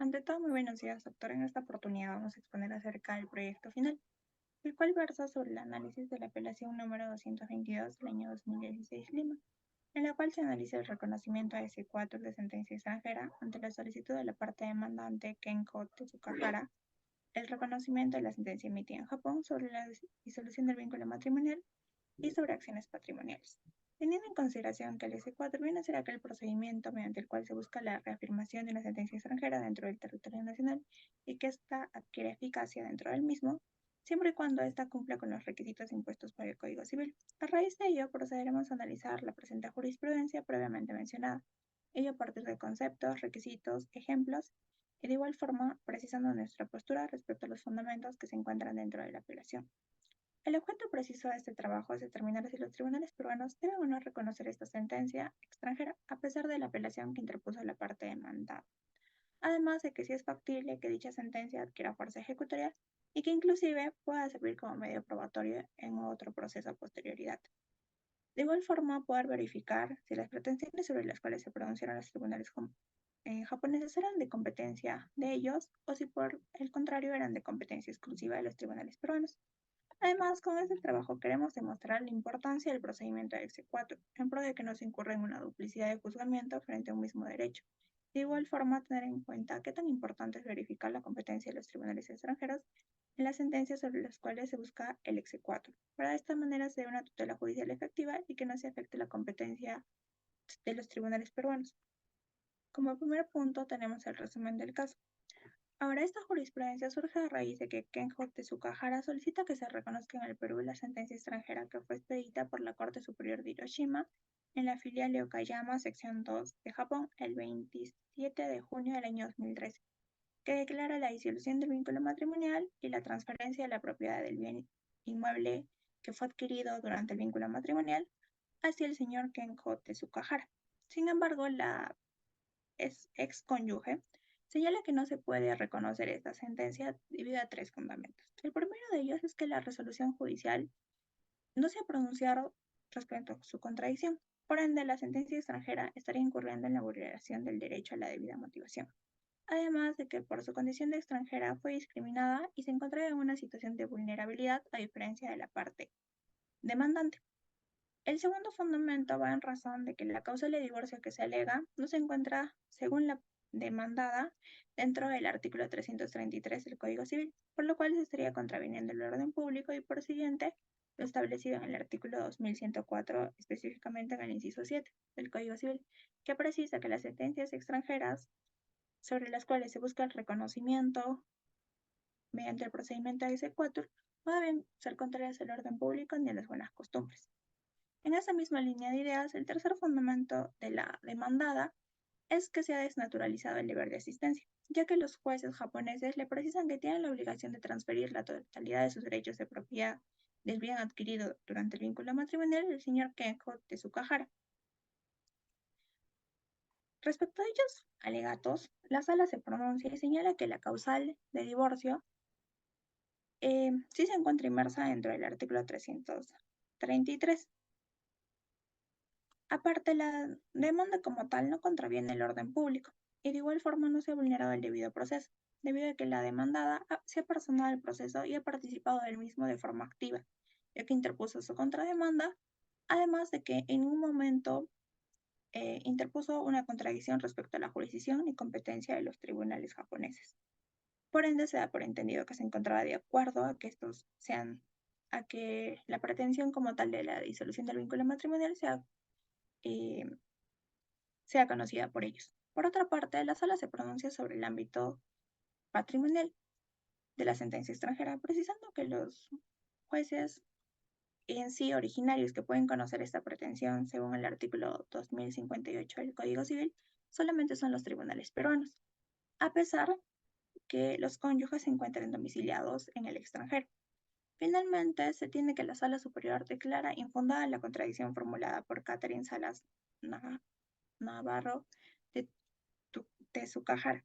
Ante todo, muy buenos días, doctor. En esta oportunidad vamos a exponer acerca del proyecto final, el cual versa sobre el análisis de la apelación número 222 del año 2016 Lima, en la cual se analiza el reconocimiento a S4 de sentencia extranjera ante la solicitud de la parte demandante Kenko Tsukahara, el reconocimiento de la sentencia emitida en Japón sobre la disolución del vínculo matrimonial y sobre acciones patrimoniales. Teniendo en consideración que el S4 viene a ser aquel procedimiento mediante el cual se busca la reafirmación de una sentencia extranjera dentro del territorio nacional y que ésta adquiere eficacia dentro del mismo, siempre y cuando ésta cumpla con los requisitos impuestos por el Código Civil. A raíz de ello, procederemos a analizar la presente jurisprudencia previamente mencionada, ello a partir de conceptos, requisitos, ejemplos, y de igual forma precisando nuestra postura respecto a los fundamentos que se encuentran dentro de la apelación. El objeto preciso de este trabajo es determinar si los tribunales peruanos deben o no reconocer esta sentencia extranjera a pesar de la apelación que interpuso la parte demandada. Además de que si es factible que dicha sentencia adquiera fuerza ejecutorial y que inclusive pueda servir como medio probatorio en otro proceso a posterioridad. De igual forma, poder verificar si las pretensiones sobre las cuales se pronunciaron los tribunales japoneses eran de competencia de ellos o si por el contrario eran de competencia exclusiva de los tribunales peruanos. Además, con este trabajo queremos demostrar la importancia del procedimiento del C4, en pro de que no se incurra en una duplicidad de juzgamiento frente a un mismo derecho. De igual forma, tener en cuenta qué tan importante es verificar la competencia de los tribunales extranjeros en las sentencias sobre las cuales se busca el ex-4. Para de esta manera se dé una tutela judicial efectiva y que no se afecte la competencia de los tribunales peruanos. Como primer punto tenemos el resumen del caso. Ahora, esta jurisprudencia surge a raíz de que Kenjo Tsukahara solicita que se reconozca en el Perú la sentencia extranjera que fue expedita por la Corte Superior de Hiroshima en la filial de Okayama, sección 2 de Japón, el 27 de junio del año 2013, que declara la disolución del vínculo matrimonial y la transferencia de la propiedad del bien inmueble que fue adquirido durante el vínculo matrimonial hacia el señor Kenjo Tsukahara. Sin embargo, la ex cónyuge señala que no se puede reconocer esta sentencia debido a tres fundamentos. El primero de ellos es que la resolución judicial no se ha pronunciado respecto a su contradicción. Por ende, la sentencia extranjera estaría incurriendo en la vulneración del derecho a la debida motivación. Además de que por su condición de extranjera fue discriminada y se encontraba en una situación de vulnerabilidad a diferencia de la parte demandante. El segundo fundamento va en razón de que la causa de divorcio que se alega no se encuentra, según la demandada, dentro del artículo 333 del Código Civil, por lo cual se estaría contraviniendo el orden público y por siguiente lo establecido en el artículo 2104, específicamente en el inciso 7 del Código Civil, que precisa que las sentencias extranjeras sobre las cuales se busca el reconocimiento mediante el procedimiento de C4 no deben ser contrarias al orden público ni a las buenas costumbres. En esa misma línea de ideas, el tercer fundamento de la demandada es que se ha desnaturalizado el deber de asistencia, ya que los jueces japoneses le precisan que tienen la obligación de transferir la totalidad de sus derechos de propiedad del bien adquirido durante el vínculo matrimonial del señor Kenjo Tsukahara. Respecto a dichos alegatos, la sala se pronuncia y señala que la causal de divorcio sí se encuentra inmersa dentro del artículo 333. Aparte, la demanda como tal no contraviene el orden público y de igual forma no se ha vulnerado el debido proceso, debido a que la demandada se ha personado el proceso y ha participado del mismo de forma activa, ya que interpuso su contrademanda, además de que en un momento interpuso una contradicción respecto a la jurisdicción y competencia de los tribunales japoneses. Por ende, se da por entendido que se encontraba de acuerdo a que estos sean, a que la pretensión como tal de la disolución del vínculo matrimonial eh, sea conocida por ellos. Por otra parte, la sala se pronuncia sobre el ámbito patrimonial de la sentencia extranjera, precisando que los jueces en sí originarios que pueden conocer esta pretensión según el artículo 2058 del Código Civil solamente son los tribunales peruanos, a pesar que los cónyuges se encuentren domiciliados en el extranjero. Finalmente, se tiene que la Sala Superior declara infundada la contradicción formulada por Catherine Salas Navarro de Tsukahara,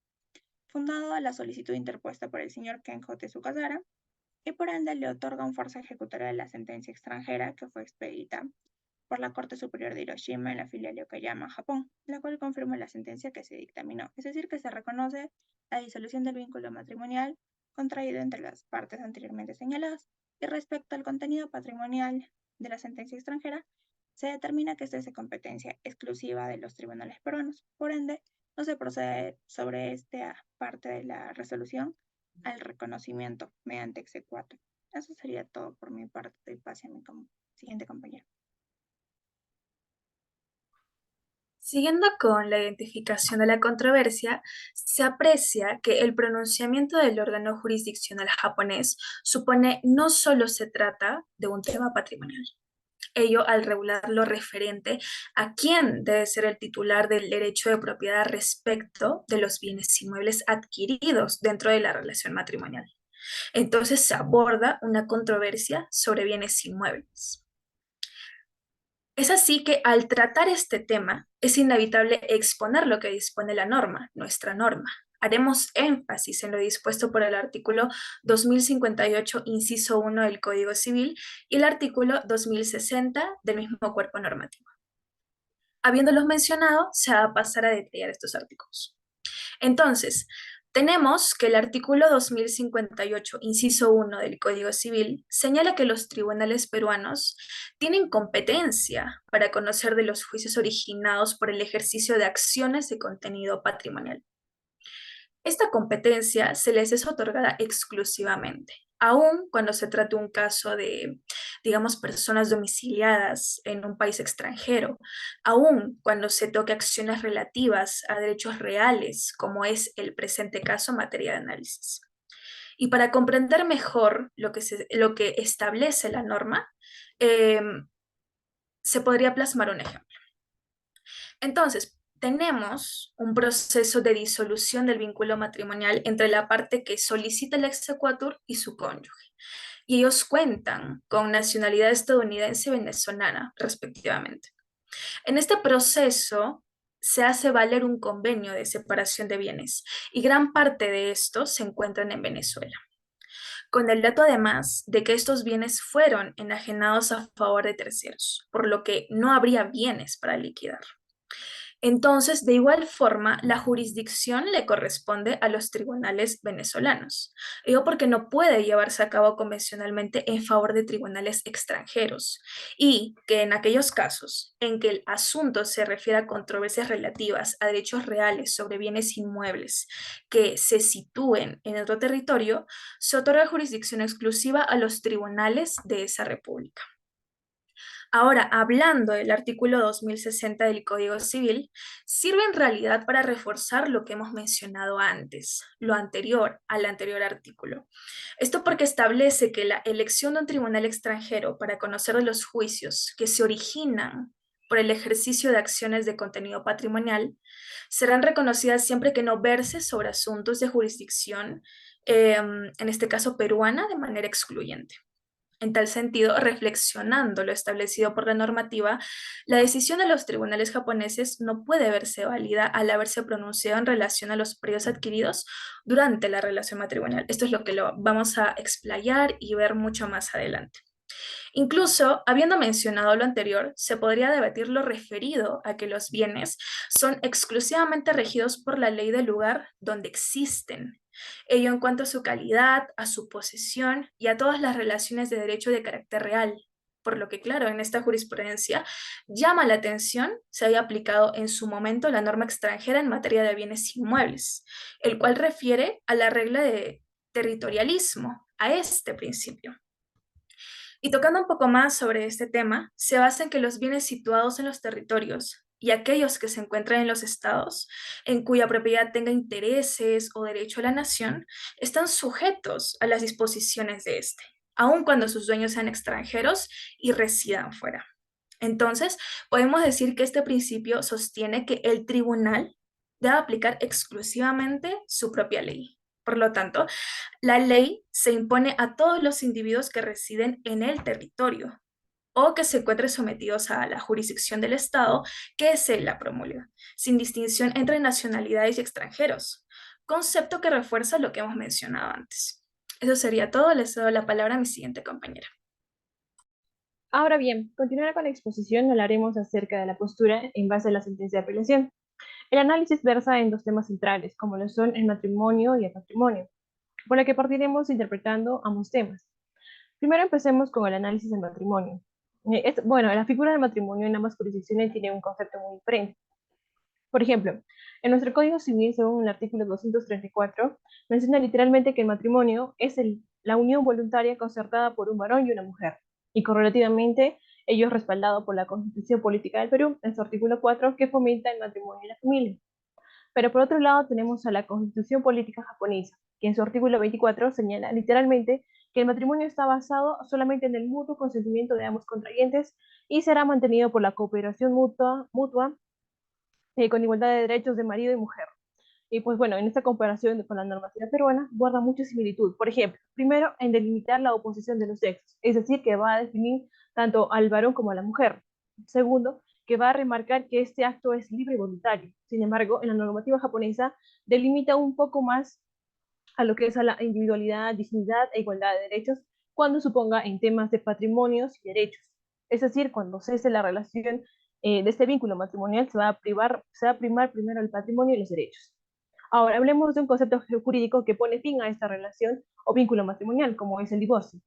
fundado a la solicitud interpuesta por el señor Kenjo Tsukahara, y por ende le otorgan fuerza ejecutoria de la sentencia extranjera que fue expedita por la Corte Superior de Hiroshima en la filial de Okayama, Japón, la cual confirma la sentencia que se dictaminó, es decir, que se reconoce la disolución del vínculo matrimonial contraído entre las partes anteriormente señaladas, y respecto al contenido patrimonial de la sentencia extranjera, se determina que esta es de competencia exclusiva de los tribunales peruanos. Por ende, no se procede sobre esta parte de la resolución al reconocimiento mediante exequatur. Eso sería todo por mi parte y pase a mi siguiente compañero. Siguiendo con la identificación de la controversia, se aprecia que el pronunciamiento del órgano jurisdiccional japonés supone no solo se trata de un tema patrimonial, ello al regular lo referente a quién debe ser el titular del derecho de propiedad respecto de los bienes inmuebles adquiridos dentro de la relación matrimonial. Entonces se aborda una controversia sobre bienes inmuebles. Es así que al tratar este tema es inevitable exponer lo que dispone la norma, nuestra norma. Haremos énfasis en lo dispuesto por el artículo 2058, inciso 1 del Código Civil y el artículo 2060 del mismo cuerpo normativo. Habiéndolos mencionado, se va a pasar a detallar estos artículos. Entonces, tenemos que el artículo 2058, inciso 1 del Código Civil, señala que los tribunales peruanos tienen competencia para conocer de los juicios originados por el ejercicio de acciones de contenido patrimonial. Esta competencia se les es otorgada exclusivamente, aun cuando se trate un caso de, digamos, personas domiciliadas en un país extranjero, aun cuando se toque acciones relativas a derechos reales, como es el presente caso materia de análisis. Y para comprender mejor lo que establece la norma, eh, se podría plasmar un ejemplo. Entonces, tenemos un proceso de disolución del vínculo matrimonial entre la parte que solicita el exequatur y su cónyuge. Y ellos cuentan con nacionalidad estadounidense y venezolana, respectivamente. En este proceso se hace valer un convenio de separación de bienes y gran parte de estos se encuentran en Venezuela, con el dato además de que estos bienes fueron enajenados a favor de terceros, por lo que no habría bienes para liquidar. Entonces, de igual forma, la jurisdicción le corresponde a los tribunales venezolanos. Digo porque no puede llevarse a cabo convencionalmente en favor de tribunales extranjeros y que en aquellos casos en que el asunto se refiere a controversias relativas a derechos reales sobre bienes inmuebles que se sitúen en otro territorio, se otorga jurisdicción exclusiva a los tribunales de esa república. Ahora, hablando del artículo 2060 del Código Civil, sirve en realidad para reforzar lo que hemos mencionado antes, lo anterior al anterior artículo. Esto porque establece que la elección de un tribunal extranjero para conocer de los juicios que se originan por el ejercicio de acciones de contenido patrimonial serán reconocidas siempre que no verse sobre asuntos de jurisdicción, en este caso peruana, de manera excluyente. En tal sentido, reflexionando lo establecido por la normativa, la decisión de los tribunales japoneses no puede verse válida al haberse pronunciado en relación a los predios adquiridos durante la relación matrimonial. Esto es lo que lo vamos a explayar y ver mucho más adelante. Incluso, habiendo mencionado lo anterior, se podría debatir lo referido a que los bienes son exclusivamente regidos por la ley del lugar donde existen, ello en cuanto a su calidad, a su posesión y a todas las relaciones de derecho de carácter real. Por lo que, claro, en esta jurisprudencia llama la atención se haya aplicado en su momento la norma extranjera en materia de bienes inmuebles, el cual refiere a la regla de territorialismo, a este principio. Y tocando un poco más sobre este tema, se basa en que los bienes situados en los territorios y aquellos que se encuentran en los estados, en cuya propiedad tenga intereses o derecho a la nación, están sujetos a las disposiciones de este, aun cuando sus dueños sean extranjeros y residan fuera. Entonces, podemos decir que este principio sostiene que el tribunal debe aplicar exclusivamente su propia ley. Por lo tanto, la ley se impone a todos los individuos que residen en el territorio o que se encuentren sometidos a la jurisdicción del Estado que se la promulga, sin distinción entre nacionalidades y extranjeros, concepto que refuerza lo que hemos mencionado antes. Eso sería todo. Les doy la palabra a mi siguiente compañera. Ahora bien, continuando con la exposición, hablaremos acerca de la postura en base a la sentencia de apelación. El análisis versa en dos temas centrales, como lo son el matrimonio y el patrimonio, por lo que partiremos interpretando ambos temas. Primero empecemos con el análisis del matrimonio. Bueno, la figura del matrimonio en ambas jurisdicciones tiene un concepto muy diferente. Por ejemplo, en nuestro Código Civil, según el artículo 234, menciona literalmente que el matrimonio es la unión voluntaria concertada por un varón y una mujer, y correlativamente, ello es respaldado por la Constitución Política del Perú, en su artículo 4, que fomenta el matrimonio y la familia. Pero por otro lado tenemos a la Constitución Política japonesa, que en su artículo 24 señala literalmente que el matrimonio está basado solamente en el mutuo consentimiento de ambos contrayentes y será mantenido por la cooperación mutua con igualdad de derechos de marido y mujer. Y pues bueno, en esta comparación con la normativa peruana guarda mucha similitud. Por ejemplo, primero, en delimitar la oposición de los sexos, es decir, que va a definir tanto al varón como a la mujer. Segundo, que va a remarcar que este acto es libre y voluntario. Sin embargo, en la normativa japonesa delimita un poco más a lo que es a la individualidad, dignidad e igualdad de derechos cuando suponga en temas de patrimonios y derechos. Es decir, cuando cese la relación de este vínculo matrimonial, se va a primar primero el patrimonio y los derechos. Ahora, hablemos de un concepto jurídico que pone fin a esta relación o vínculo matrimonial, como es el divorcio.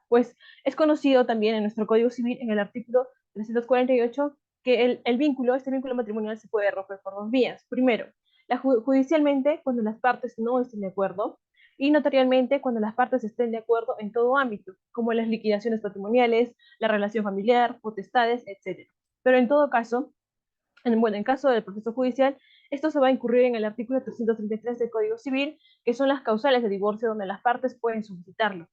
Pues es conocido también en nuestro Código Civil, en el artículo 348, que este vínculo matrimonial se puede romper por dos vías. Primero, judicialmente, cuando las partes no estén de acuerdo, y notarialmente, cuando las partes estén de acuerdo en todo ámbito, como las liquidaciones patrimoniales, la relación familiar, potestades, etc. Pero en todo caso, en caso del proceso judicial, esto se va a incurrir en el artículo 333 del Código Civil, que son las causales de divorcio donde las partes pueden solicitarlo.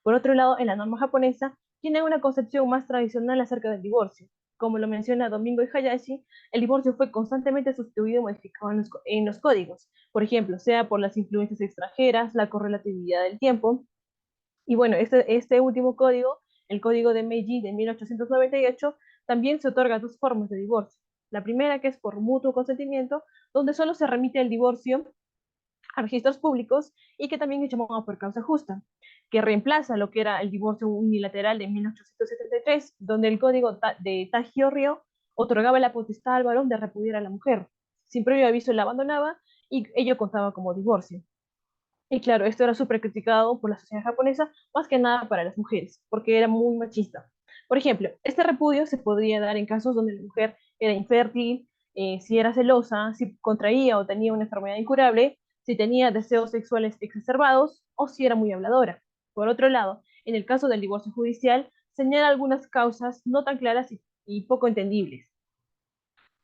Por otro lado, en la norma japonesa, tiene una concepción más tradicional acerca del divorcio. Como lo menciona Domingo y Hayashi, el divorcio fue constantemente sustituido y modificado en los códigos, por ejemplo, sea por las influencias extranjeras, la correlatividad del tiempo. Y bueno, este último código, el código de Meiji de 1898, también se otorga dos formas de divorcio. La primera, que es por mutuo consentimiento, donde solo se remite el divorcio a registros públicos y que también es llamado por causa justa, que reemplaza lo que era el divorcio unilateral de 1873, donde el código de Tagio Ryo otorgaba la potestad al varón de repudiar a la mujer. Sin previo aviso la abandonaba y ello contaba como divorcio. Y claro, esto era súper criticado por la sociedad japonesa, más que nada para las mujeres, porque era muy machista. Por ejemplo, este repudio se podría dar en casos donde la mujer era infértil, si era celosa, si contraía o tenía una enfermedad incurable, si tenía deseos sexuales exacerbados o si era muy habladora. Por otro lado, en el caso del divorcio judicial, señala algunas causas no tan claras y poco entendibles.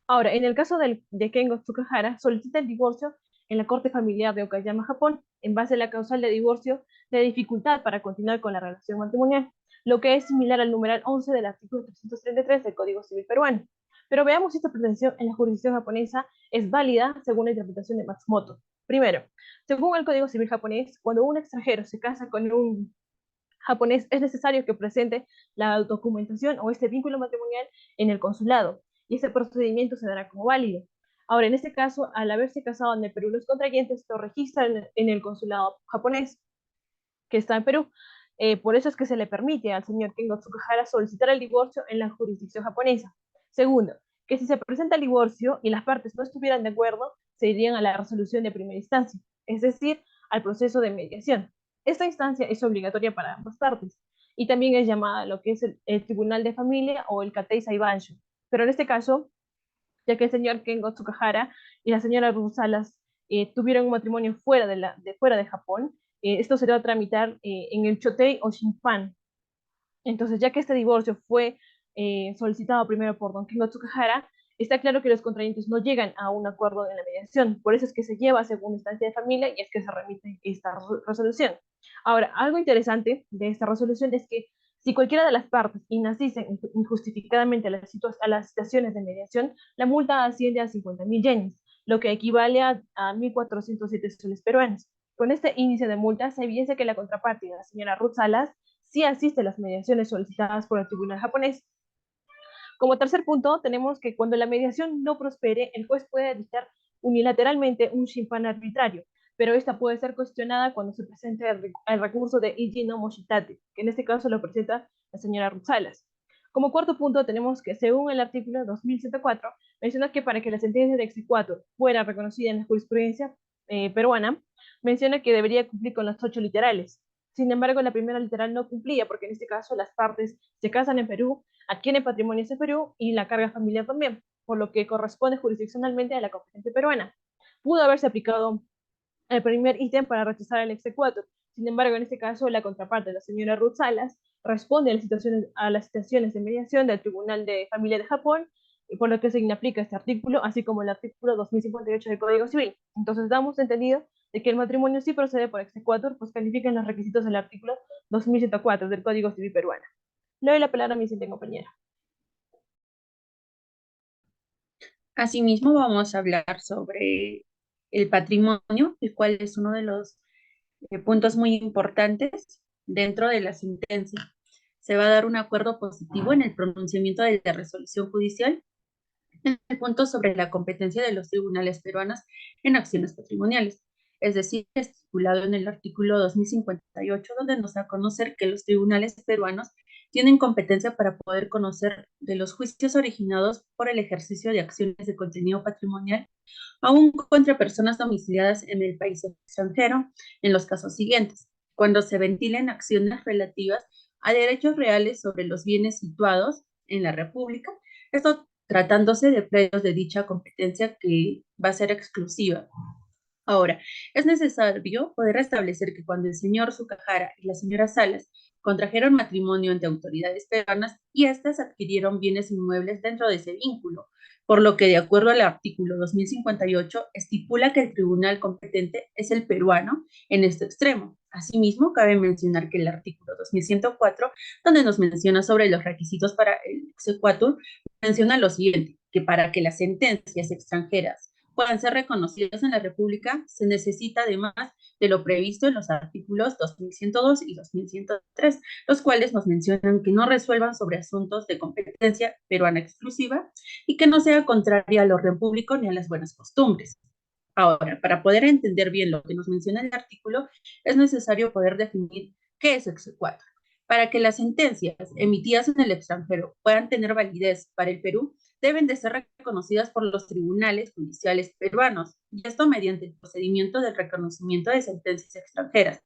Ahora, en el caso de Kengo Tsukahara, solicita el divorcio en la Corte Familiar de Okayama, Japón, en base a la causal de divorcio de dificultad para continuar con la relación matrimonial, lo que es similar al numeral 11 del artículo 333 del Código Civil peruano. Pero veamos si esta pretensión en la jurisdicción japonesa es válida según la interpretación de Matsumoto. Primero, según el Código Civil japonés, cuando un extranjero se casa con un japonés, es necesario que presente la documentación o este vínculo matrimonial en el consulado, y ese procedimiento se dará como válido. Ahora, en este caso, al haberse casado en el Perú, los contrayentes lo registran en el consulado japonés, que está en Perú. Por eso es que se le permite al señor Kengo Tsukahara solicitar el divorcio en la jurisdicción japonesa. Segundo, que si se presenta el divorcio y las partes no estuvieran de acuerdo, se irían a la resolución de primera instancia, es decir, al proceso de mediación. Esta instancia es obligatoria para ambas partes y también es llamada lo que es el Tribunal de Familia o el Katei Saibansho. Pero en este caso, ya que el señor Kengo Tsukahara y la señora Rusalas tuvieron un matrimonio fuera de Japón, esto se va a tramitar en el Chotei o Shinpan. Entonces, ya que este divorcio fue solicitado primero por don Kengo Tsukahara, está claro que los contrayentes no llegan a un acuerdo en la mediación. Por eso es que se lleva a segunda instancia de familia y es que se remite esta resolución. Ahora, algo interesante de esta resolución es que si cualquiera de las partes inaciese injustificadamente a las situaciones de mediación, la multa asciende a 50.000 yenes, lo que equivale a 1.407 soles peruanos. Con este índice de multa se evidencia que la contraparte, la señora Ruth Salas, sí asiste a las mediaciones solicitadas por el tribunal japonés. Como tercer punto, tenemos que cuando la mediación no prospere, el juez puede dictar unilateralmente un shimpan arbitrario, pero esta puede ser cuestionada cuando se presente el recurso de Iji no Moshitate, que en este caso lo presenta la señora Ruzalas. Como cuarto punto tenemos que, según el artículo 2104, menciona que para que la sentencia de exequatur fuera reconocida en la jurisprudencia peruana, menciona que debería cumplir con las 8 literales. Sin embargo, la primera literal no cumplía, porque en este caso las partes se casan en Perú, adquieren patrimonios en Perú y la carga familiar también, por lo que corresponde jurisdiccionalmente a la competencia peruana. Pudo haberse aplicado el primer ítem para rechazar el exequatur. Sin embargo, en este caso, la contraparte, la señora Ruth Salas, responde a las citaciones de mediación del Tribunal de Familia de Japón, por lo que se inaplica este artículo, así como el artículo 2058 del Código Civil. Entonces, damos entendido de que el matrimonio sí procede por exequatur, pues califican los requisitos del artículo 2104 del Código Civil peruano. Le doy la palabra a mi siguiente compañera. Asimismo, vamos a hablar sobre el patrimonio, el cual es uno de los puntos muy importantes dentro de la sentencia. Se va a dar un acuerdo positivo en el pronunciamiento de la resolución judicial en el punto sobre la competencia de los tribunales peruanos en acciones patrimoniales. Es decir, estipulado en el artículo 2058, donde nos da a conocer que los tribunales peruanos tienen competencia para poder conocer de los juicios originados por el ejercicio de acciones de contenido patrimonial, aún contra personas domiciliadas en el país extranjero, en los casos siguientes: cuando se ventilen acciones relativas a derechos reales sobre los bienes situados en la República, esto tratándose de predios de dicha competencia que va a ser exclusiva. Ahora, es necesario poder establecer que cuando el señor Sukahara y la señora Salas contrajeron matrimonio ante autoridades peruanas y éstas adquirieron bienes inmuebles dentro de ese vínculo, por lo que, de acuerdo al artículo 2058, estipula que el tribunal competente es el peruano en este extremo. Asimismo, cabe mencionar que el artículo 2104, donde nos menciona sobre los requisitos para el exequatur, menciona lo siguiente: que para que las sentencias extranjeras puedan ser reconocidas en la República, se necesita además de lo previsto en los artículos 2102 y 2103, los cuales nos mencionan que no resuelvan sobre asuntos de competencia peruana exclusiva y que no sea contraria al orden público ni a las buenas costumbres. Ahora, para poder entender bien lo que nos menciona el artículo, es necesario poder definir qué es exequatur. Para que las sentencias emitidas en el extranjero puedan tener validez para el Perú, deben de ser reconocidas por los tribunales judiciales peruanos, y esto mediante el procedimiento del reconocimiento de sentencias extranjeras,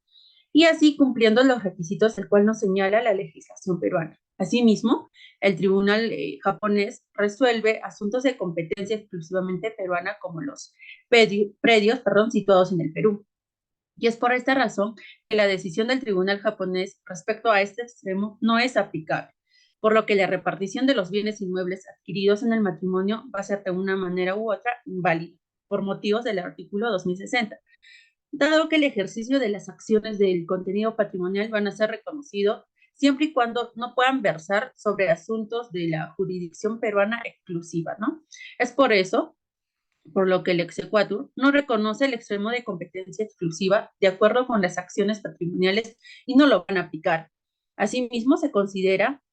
y así cumpliendo los requisitos el cual nos señala la legislación peruana. Asimismo, el tribunal japonés resuelve asuntos de competencia exclusivamente peruana, como los predios situados en el Perú. Y es por esta razón que la decisión del tribunal japonés respecto a este extremo no es aplicable, por lo que la repartición de los bienes inmuebles adquiridos en el matrimonio va a ser de una manera u otra inválida, por motivos del artículo 2060, dado que el ejercicio de las acciones del contenido patrimonial van a ser reconocidos siempre y cuando no puedan versar sobre asuntos de la jurisdicción peruana exclusiva, ¿no? Es por eso por lo que el exequatur no reconoce el extremo de competencia exclusiva de acuerdo con las acciones patrimoniales y no lo van a aplicar. Asimismo, se considera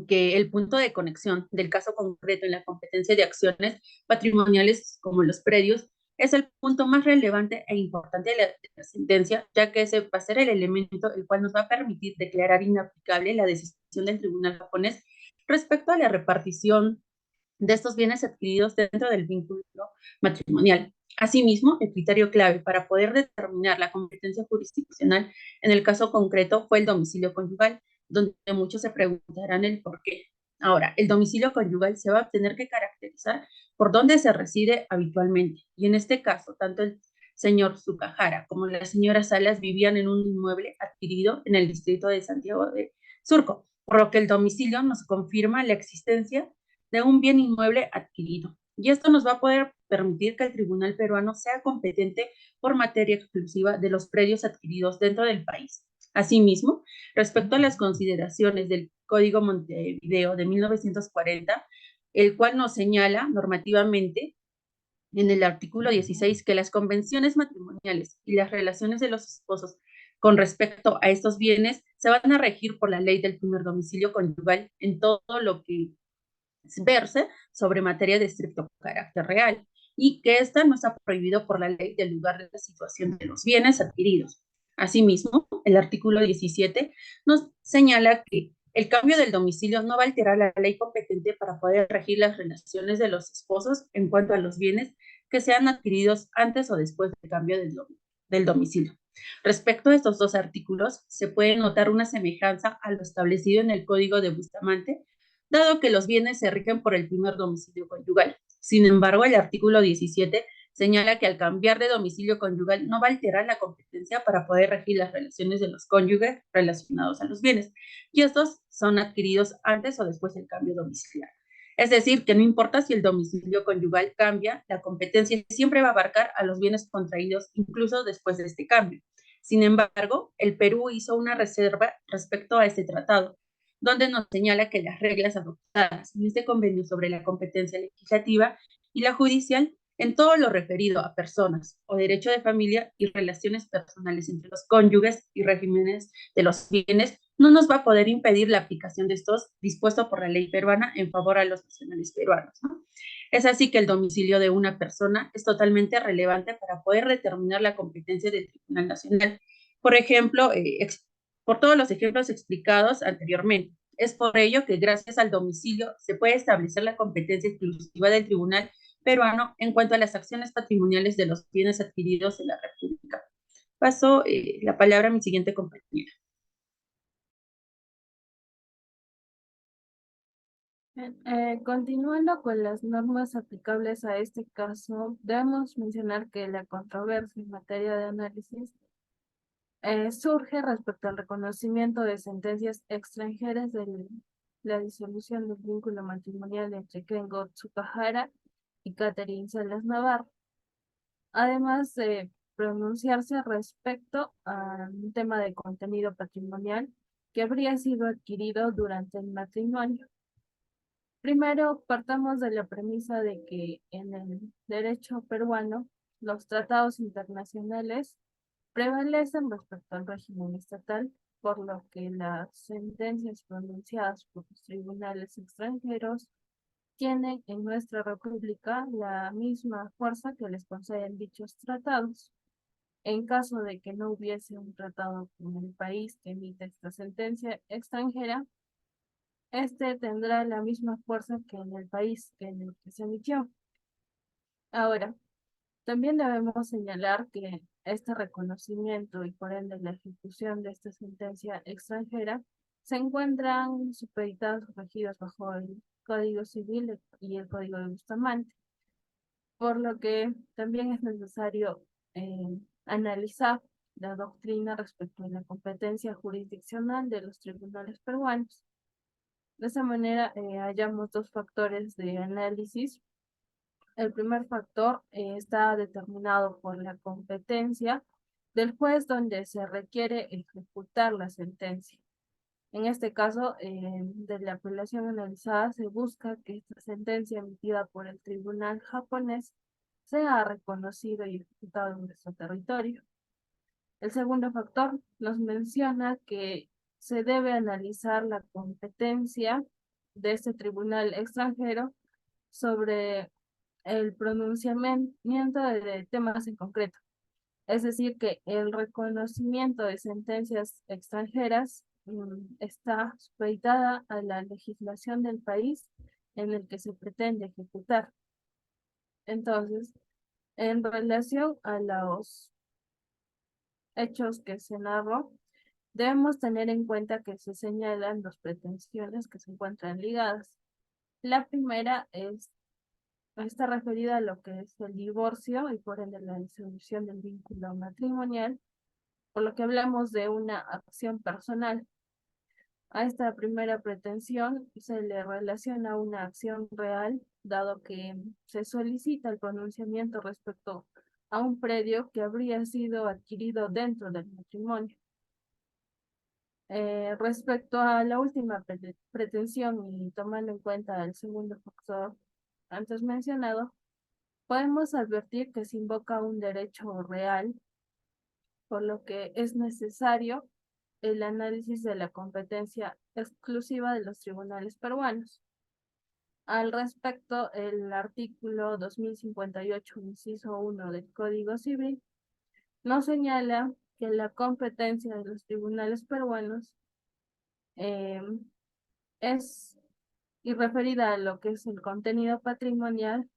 que el punto de conexión del caso concreto en la competencia de acciones patrimoniales, como los predios, es el punto más relevante e importante de la sentencia, ya que ese va a ser el elemento el cual nos va a permitir declarar inaplicable la decisión del tribunal japonés respecto a la repartición de estos bienes adquiridos dentro del vínculo matrimonial. Asimismo, el criterio clave para poder determinar la competencia jurisdiccional en el caso concreto fue el domicilio conyugal, donde muchos se preguntarán el por qué. Ahora, el domicilio conyugal se va a tener que caracterizar por dónde se reside habitualmente, y en este caso, tanto el señor Sukahara como la señora Salas vivían en un inmueble adquirido en el distrito de Santiago de Surco, por lo que el domicilio nos confirma la existencia de un bien inmueble adquirido. Y esto nos va a poder permitir que el tribunal peruano sea competente por materia exclusiva de los predios adquiridos dentro del país. Asimismo, respecto a las consideraciones del Código Montevideo de 1940, el cual nos señala normativamente en el artículo 16 que las convenciones matrimoniales y las relaciones de los esposos con respecto a estos bienes se van a regir por la ley del primer domicilio conyugal en todo lo que verse sobre materia de estricto carácter real, y que esta no está prohibido por la ley del lugar de la situación de los bienes adquiridos. Asimismo, el artículo 17 nos señala que El cambio del domicilio no va a alterar la ley competente para poder regir las relaciones de los esposos en cuanto a los bienes que sean adquiridos antes o después del cambio del domicilio. Respecto a estos dos artículos, se puede notar una semejanza a lo establecido en el Código de Bustamante, dado que los bienes se rigen por el primer domicilio conyugal. Sin embargo, el artículo 17 señala que al cambiar de domicilio conyugal no va a alterar la competencia para poder regir las relaciones de los cónyuges relacionados a los bienes, y estos son adquiridos antes o después del cambio domiciliario. Es decir, que no importa si el domicilio conyugal cambia, la competencia siempre va a abarcar a los bienes contraídos incluso después de este cambio. Sin embargo, el Perú hizo una reserva respecto a este tratado, donde nos señala que las reglas adoptadas en este convenio sobre la competencia legislativa y la judicial en todo lo referido a personas o derecho de familia y relaciones personales entre los cónyuges y regímenes de los bienes no nos va a poder impedir la aplicación de estos dispuestos por la ley peruana en favor a los nacionales peruanos, ¿no? Es así que el domicilio de una persona es totalmente relevante para poder determinar la competencia del Tribunal Nacional. Por ejemplo, por todos los ejemplos explicados anteriormente. Es por ello que gracias al domicilio se puede establecer la competencia exclusiva del Tribunal peruano en cuanto a las acciones patrimoniales de los bienes adquiridos en la República. Paso la palabra a mi siguiente compañera. Continuando con las normas aplicables a este caso, debemos mencionar que la controversia en materia de análisis surge respecto al reconocimiento de sentencias extranjeras de la disolución del vínculo matrimonial entre Kengo Tsukahara y Catherine Salas Navarro, además de pronunciarse respecto a un tema de contenido patrimonial que habría sido adquirido durante el matrimonio. Primero, partamos de la premisa de que en el derecho peruano los tratados internacionales prevalecen respecto al régimen estatal, por lo que las sentencias pronunciadas por los tribunales extranjeros tienen en nuestra república la misma fuerza que les conceden dichos tratados. En caso de que no hubiese un tratado con el país que emite esta sentencia extranjera, este tendrá la misma fuerza que en el país en el que se emitió. Ahora, también debemos señalar que este reconocimiento y por ende la ejecución de esta sentencia extranjera se encuentran supeditados o regidos bajo el Código Civil y el Código de Bustamante, por lo que también es necesario analizar la doctrina respecto a la competencia jurisdiccional de los tribunales peruanos. De esa manera hallamos dos factores de análisis. El primer factor está determinado por la competencia del juez donde se requiere ejecutar la sentencia. En este caso, de la apelación analizada, se busca que esta sentencia emitida por el tribunal japonés sea reconocido y ejecutado en nuestro territorio. El segundo factor nos menciona que se debe analizar la competencia de este tribunal extranjero sobre el pronunciamiento de temas en concreto. Es decir, que el reconocimiento de sentencias extranjeras está supeditada a la legislación del país en el que se pretende ejecutar. Entonces, en relación a los hechos que se narró, debemos tener en cuenta que se señalan dos pretensiones que se encuentran ligadas. La primera está referida a lo que es el divorcio y por ende la disolución del vínculo matrimonial, por lo que hablamos de una acción personal. A esta primera pretensión se le relaciona una acción real, dado que se solicita el pronunciamiento respecto a un predio que habría sido adquirido dentro del matrimonio. Respecto a la última pretensión y tomando en cuenta el segundo factor antes mencionado, podemos advertir que se invoca un derecho real, por lo que es necesario el análisis de la competencia exclusiva de los tribunales peruanos. Al respecto, el artículo 2058, inciso 1 del Código Civil, nos señala que la competencia de los tribunales peruanos y referida a lo que es el contenido patrimonial,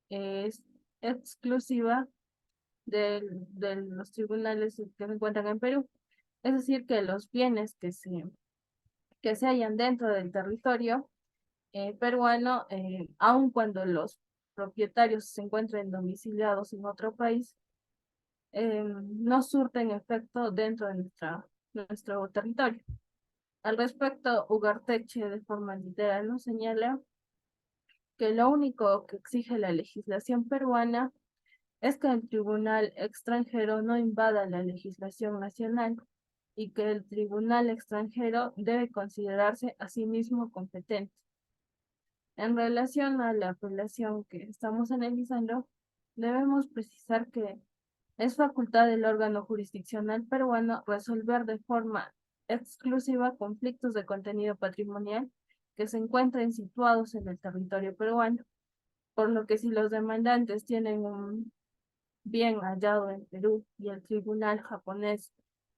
es exclusiva de los tribunales que se encuentran en Perú. Es decir, que los bienes que se hallan dentro del territorio peruano, aun cuando los propietarios se encuentren domiciliados en otro país, no surten efecto dentro de nuestro territorio. Al respecto, Ugarteche de forma literal nos señala que lo único que exige la legislación peruana es que el tribunal extranjero no invada la legislación nacional y que el tribunal extranjero debe considerarse a sí mismo competente. En relación a la apelación que estamos analizando, debemos precisar que es facultad del órgano jurisdiccional peruano resolver de forma exclusiva conflictos de contenido patrimonial que se encuentren situados en el territorio peruano, por lo que si los demandantes tienen un bien hallado en Perú y el tribunal japonés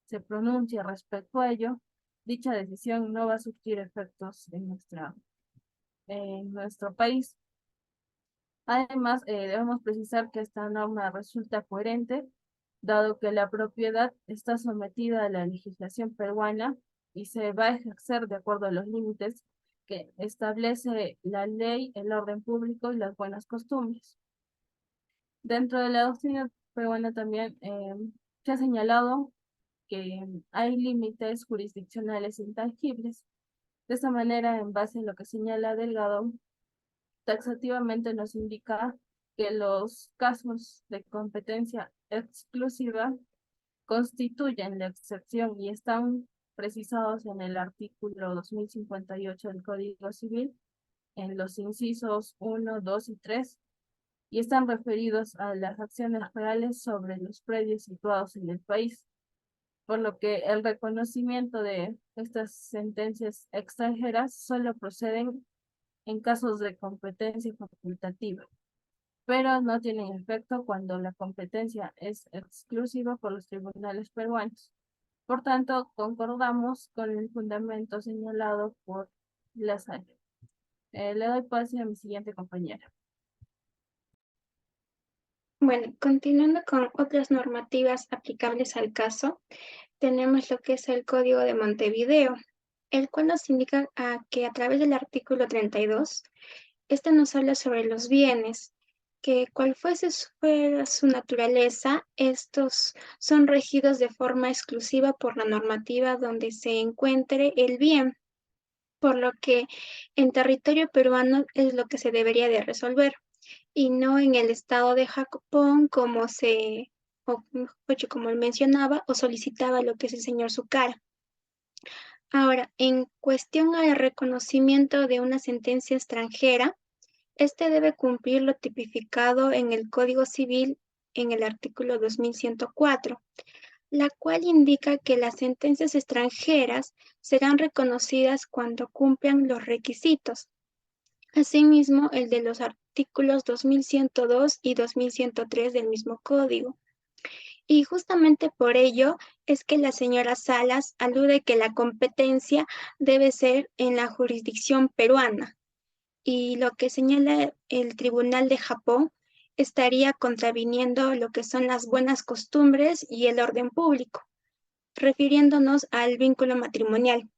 se pronuncia respecto a ello, dicha decisión no va a surtir efectos en nuestro país. Además, debemos precisar que esta norma resulta coherente, dado que la propiedad está sometida a la legislación peruana y se va a ejercer de acuerdo a los límites que establece la ley, el orden público y las buenas costumbres. Dentro de la doctrina peruana también se ha señalado que hay límites jurisdiccionales intangibles. De esta manera, en base a lo que señala Delgado, taxativamente nos indica que los casos de competencia exclusiva constituyen la excepción y están precisados en el artículo 2058 del Código Civil, en los incisos 1, 2 y 3, y están referidos a las acciones reales sobre los predios situados en el país, por lo que el reconocimiento de estas sentencias extranjeras solo proceden en casos de competencia facultativa, pero no tienen efecto cuando la competencia es exclusiva por los tribunales peruanos. Por tanto, concordamos con el fundamento señalado por la sala. Le doy paso a mi siguiente compañera. Bueno, continuando con otras normativas aplicables al caso, tenemos lo que es el Código de Montevideo, el cual nos indica que a través del artículo 32, este nos habla sobre los bienes, que cual fuera su naturaleza, estos son regidos de forma exclusiva por la normativa donde se encuentre el bien, por lo que en territorio peruano es lo que se debería de resolver, y no en el estado de Japón como como él mencionaba o solicitaba lo que es el señor Zucara. Ahora, en cuestión al reconocimiento de una sentencia extranjera, este debe cumplir lo tipificado en el Código Civil en el artículo 2104, la cual indica que las sentencias extranjeras serán reconocidas cuando cumplan los requisitos. Asimismo, el de los artículos 2102 y 2103 del mismo código. Y justamente por ello es que la señora Salas alude que la competencia debe ser en la jurisdicción peruana. Y lo que señala el Tribunal de Japón estaría contraviniendo lo que son las buenas costumbres y el orden público, refiriéndonos al vínculo matrimonial.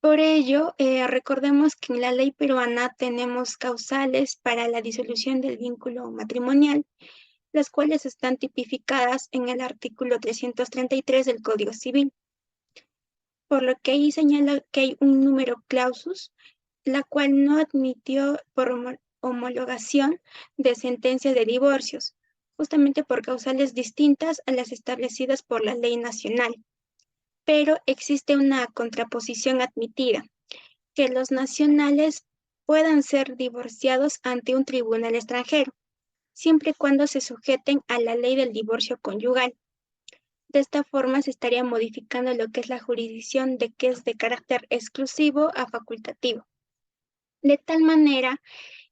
Por ello, recordemos que en la ley peruana tenemos causales para la disolución del vínculo matrimonial, las cuales están tipificadas en el artículo 333 del Código Civil, por lo que ahí señala que hay un número clausus, la cual no admitió por homologación de sentencias de divorcios, justamente por causales distintas a las establecidas por la ley nacional. Pero existe una contraposición admitida, que los nacionales puedan ser divorciados ante un tribunal extranjero, siempre y cuando se sujeten a la ley del divorcio conyugal. De esta forma se estaría modificando lo que es la jurisdicción de que es de carácter exclusivo a facultativo. De tal manera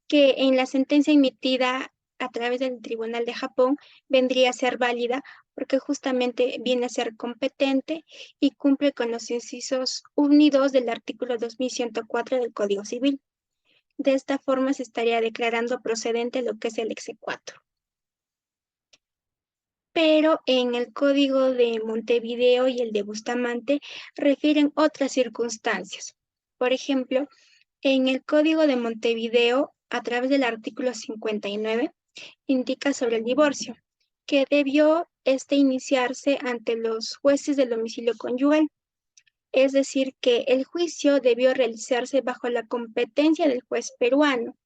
que en la sentencia emitida a través del Tribunal de Japón vendría a ser válida porque justamente viene a ser competente y cumple con los incisos 1 y 2 del artículo 2104 del Código Civil. De esta forma se estaría declarando procedente lo que es el exequatur. Pero en el Código de Montevideo y el de Bustamante refieren otras circunstancias. Por ejemplo, en el Código de Montevideo, a través del artículo 59, indica sobre el divorcio, que debió iniciarse ante los jueces del domicilio conyugal. Es decir, que el juicio debió realizarse bajo la competencia del juez peruano,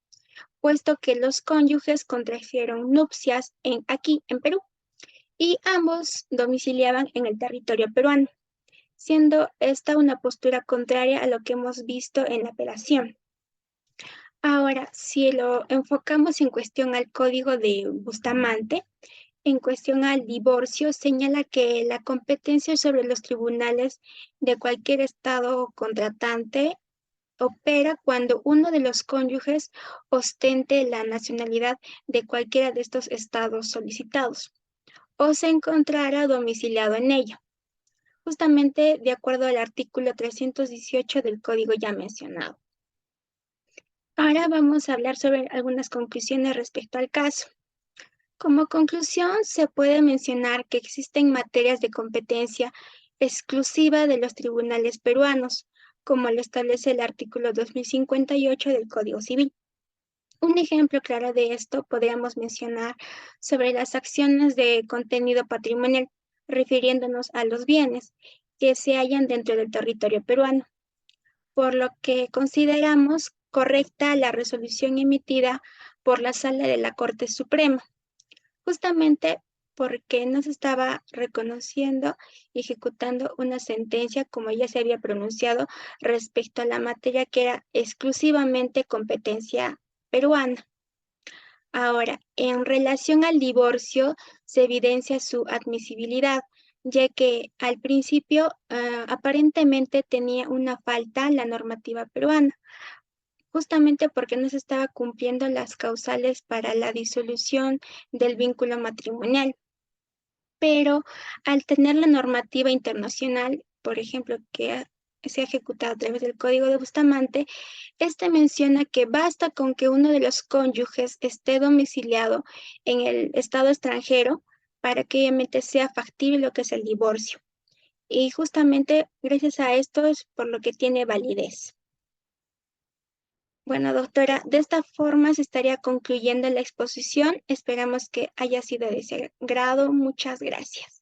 puesto que los cónyuges contrajeron nupcias aquí en Perú y ambos domiciliaban en el territorio peruano, siendo esta una postura contraria a lo que hemos visto en la apelación. Ahora, si lo enfocamos en cuestión al Código de Bustamante, en cuestión al divorcio, señala que la competencia sobre los tribunales de cualquier estado contratante opera cuando uno de los cónyuges ostente la nacionalidad de cualquiera de estos estados solicitados o se encontrara domiciliado en ella, justamente de acuerdo al artículo 318 del código ya mencionado. Ahora vamos a hablar sobre algunas conclusiones respecto al caso. Como conclusión, se puede mencionar que existen materias de competencia exclusiva de los tribunales peruanos, como lo establece el artículo 2058 del Código Civil. Un ejemplo claro de esto podríamos mencionar sobre las acciones de contenido patrimonial, refiriéndonos a los bienes que se hallan dentro del territorio peruano, por lo que consideramos correcta la resolución emitida por la Sala de la Corte Suprema, justamente porque no se estaba reconociendo y ejecutando una sentencia como ya se había pronunciado respecto a la materia que era exclusivamente competencia peruana. Ahora, en relación al divorcio, se evidencia su admisibilidad, ya que al principio aparentemente tenía una falta la normativa peruana, justamente porque no se estaba cumpliendo las causales para la disolución del vínculo matrimonial. Pero al tener la normativa internacional, por ejemplo, que se ha ejecutado a través del Código de Bustamante, menciona que basta con que uno de los cónyuges esté domiciliado en el estado extranjero para que obviamente sea factible lo que es el divorcio. Y justamente gracias a esto es por lo que tiene validez. Bueno, doctora, de esta forma se estaría concluyendo la exposición. Esperamos que haya sido de su agrado. Muchas gracias.